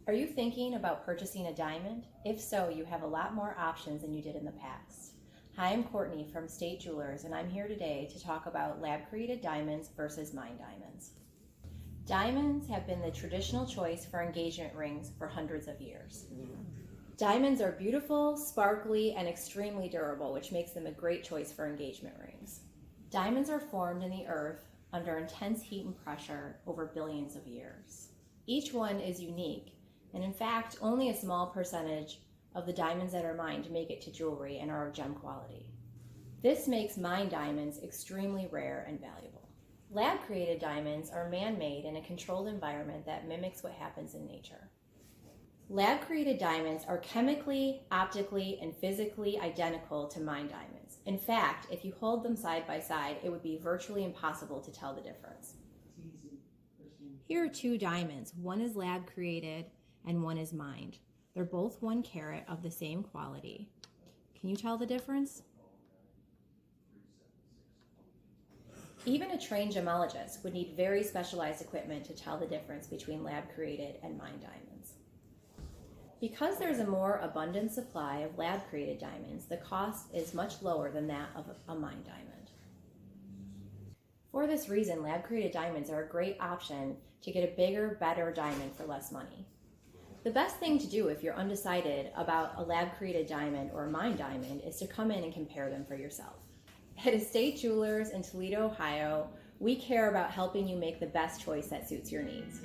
Are you thinking about purchasing a diamond? If so, you have a lot more options than you did in the past. Hi, I'm Courtney from State Jewelers, and I'm here today to talk about lab-created diamonds versus mine diamonds. Diamonds have been the traditional choice for engagement rings for hundreds of years. Diamonds are beautiful, sparkly, and extremely durable, which makes them a great choice for engagement rings. Diamonds are formed in the earth under intense heat and pressure over billions of years. Each one is unique, and in fact, only a small percentage of the diamonds that are mined make it to jewelry and are of gem quality. This makes mined diamonds extremely rare and valuable. Lab-created diamonds are man-made in a controlled environment that mimics what happens in nature. Lab-created diamonds are chemically, optically, and physically identical to mined diamonds. In fact, if you hold them side by side, it would be virtually impossible to tell the difference. Here are two diamonds. One is lab-created and one is mined. They're both 1 carat of the same quality. Can you tell the difference? Even a trained gemologist would need very specialized equipment to tell the difference between lab-created and mined diamonds. Because there's a more abundant supply of lab-created diamonds, the cost is much lower than that of a mined diamond. For this reason, lab-created diamonds are a great option to get a bigger, better diamond for less money. The best thing to do if you're undecided about a lab-created diamond or a mined diamond is to come in and compare them for yourself. At Estate Jewelers in Toledo, Ohio, we care about helping you make the best choice that suits your needs.